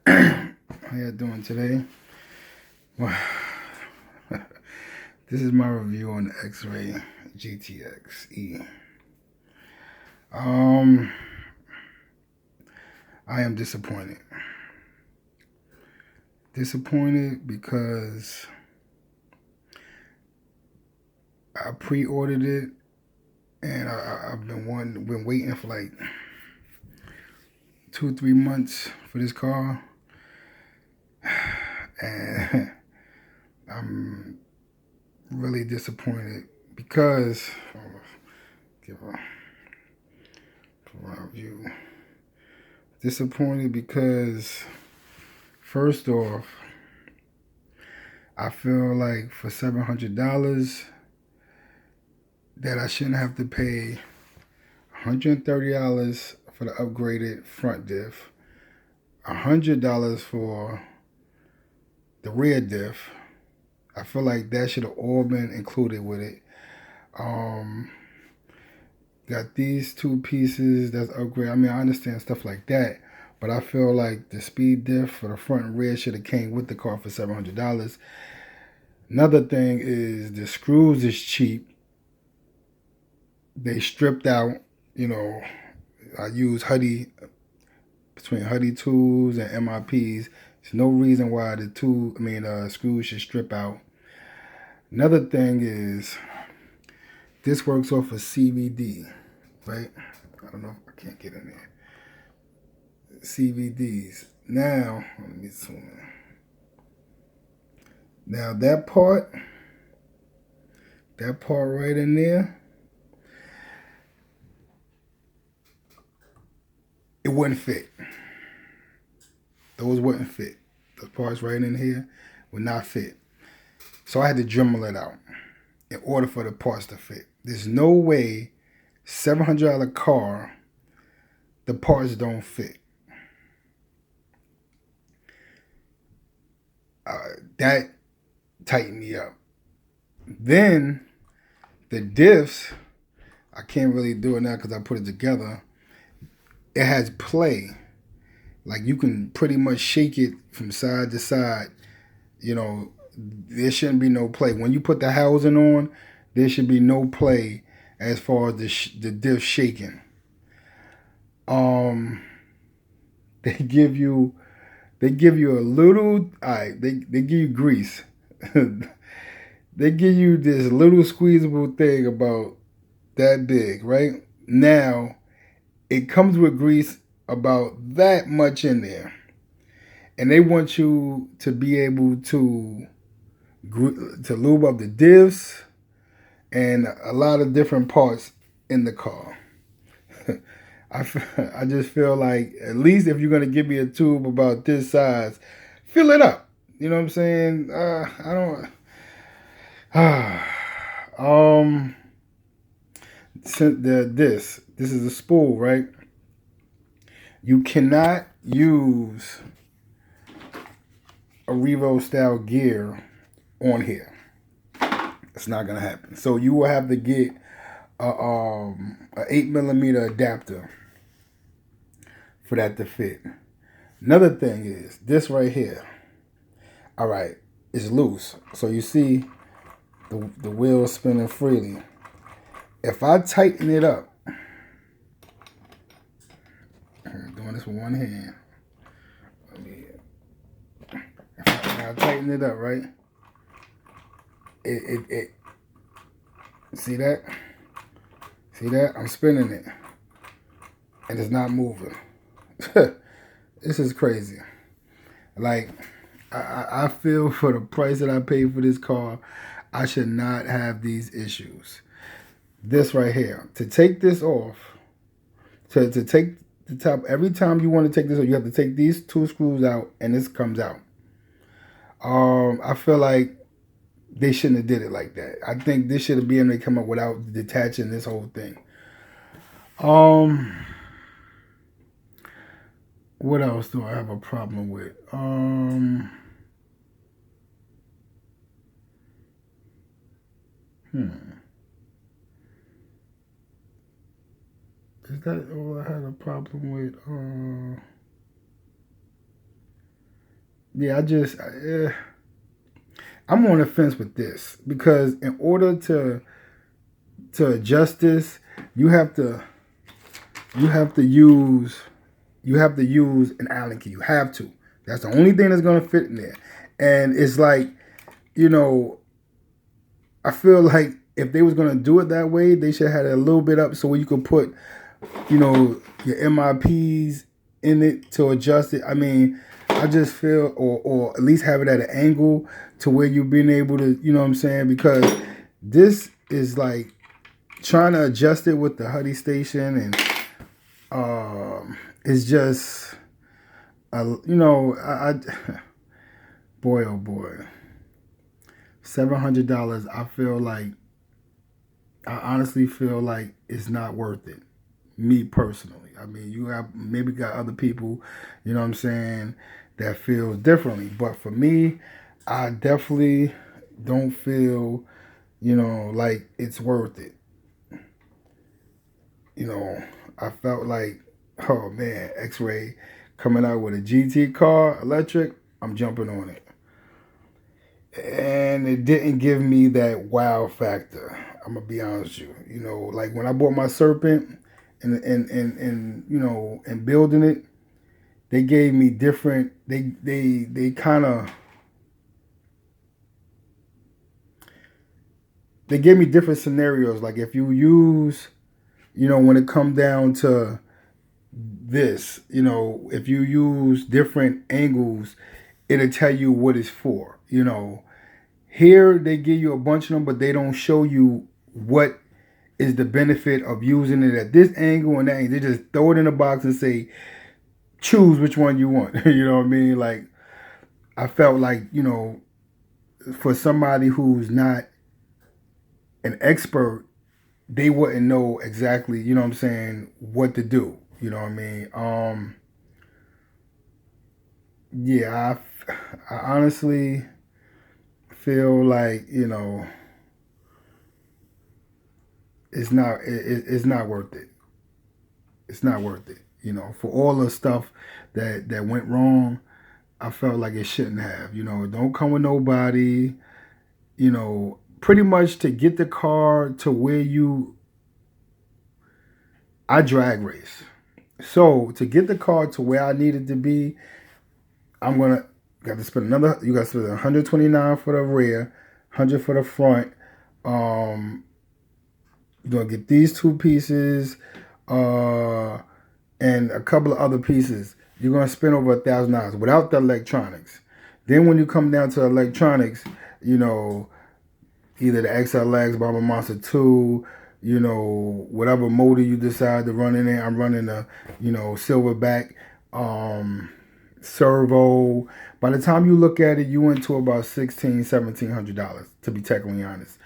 How you doing today? Well, this is my review on the Xray gtxe. I am disappointed. Disappointed because I pre-ordered it and I've been waiting for like 2-3 months for this car, and I'm really disappointed because give a review. Disappointed because first off, I feel like for $700 that I shouldn't have to pay $130 for the upgraded front diff, $100 for the rear diff. I feel like that should have all been included with it. Got these two pieces that's upgraded. I mean, I understand stuff like that, but I feel like the speed diff for the front and rear should have came with the car for $700. Another thing is the screws is cheap. They stripped out, I use between Huddy tools and MIPs. There's no reason why the screws should strip out. Another thing is this works off of CVD, right? I don't know if I can't get in there. CVDs. Now, let me zoom in. Now that part right in there, it wouldn't fit. Those wouldn't fit. The parts right in here would not fit. So I had to Dremel it out in order for the parts to fit. There's no way $700 car, the parts don't fit. That tightened me up. Then the diffs, I can't really do it now because I put it together. It has play. Like you can pretty much shake it from side to side. There shouldn't be no play. When you put the housing on, there should be no play as far as the diff shaking. They give you a little, they give you grease. They give you this little squeezable thing about that big, right? Now, it comes with grease about that much in there. And they want you to be able to lube up the diffs and a lot of different parts in the car. I just feel like at least if you're going to give me a tube about this size, fill it up. You know what I'm saying? I don't... This is a spool, right? You cannot use a Revo style gear on here. It's not gonna happen. So you will have to get a 8mm adapter for that to fit. Another thing is this right here. All right, it's loose. So you see the wheel spinning freely. If I tighten it up, I'm doing this with one hand. If I tighten it up, right? It see that? See that? I'm spinning it. And it's not moving. This is crazy. Like, I feel for the price that I paid for this car, I should not have these issues. This right here. To take this off, to take the top, every time you want to take this off, you have to take these two screws out and this comes out. I feel like they shouldn't have did it like that. I think this should have been able to come up without detaching this whole thing. What else do I have a problem with? Is that all I had a problem with? yeah, I'm on the fence with this because in order to adjust this, you have to you have to use an Allen key. You have to. That's the only thing that's gonna fit in there. And it's like, you know, I feel like if they was gonna do it that way, they should have had it a little bit up so you could put, you know, your MIPs in it to adjust it. I mean, I just feel, or at least have it at an angle to where you've been able to, you know what I'm saying? Because this is like trying to adjust it with the Huddy station, and it's just, you know, boy, oh boy, $700. I honestly feel like it's not worth it. Me personally. I mean, you have maybe got other people, you know what I'm saying, that feels differently. But for me, I definitely don't feel, you know, like it's worth it. You know, I felt like, oh man, Xray coming out with a GT car, electric, I'm jumping on it. And it didn't give me that wow factor. I'm gonna be honest with you. You know, like when I bought my Serpent and you know, and building it, they gave me different. They kind of they gave me different scenarios. Like if you use, you know, when it come down to this, you know, if you use different angles, it'll tell you what it's for. You know, here they give you a bunch of them, but they don't show you what is the benefit of using it at this angle and that angle. They just throw it in a box and say, choose which one you want. You know what I mean? Like, I felt like, you know, for somebody who's not an expert, they wouldn't know exactly, you know what I'm saying, what to do. You know what I mean? Yeah, I honestly feel like, you know, it's not worth it. It's not worth it. You know, for all the stuff that went wrong, I felt like it shouldn't have. You know, don't come with nobody. You know, pretty much to get the car to where I drag race. So to get the car to where I needed to be, I'm gonna got to spend another. You got to spend 129 for the rear, 100 for the front. You're gonna get these two pieces, and a couple of other pieces. You're gonna spend over $1,000 without the electronics. Then when you come down to electronics, you know, either the XLX, Bomber Monster 2, you know, whatever motor you decide to run in there. I'm running a, you know, Silverback servo. By the time you look at it, you went to about $1,600, $1,700, to be technically honest.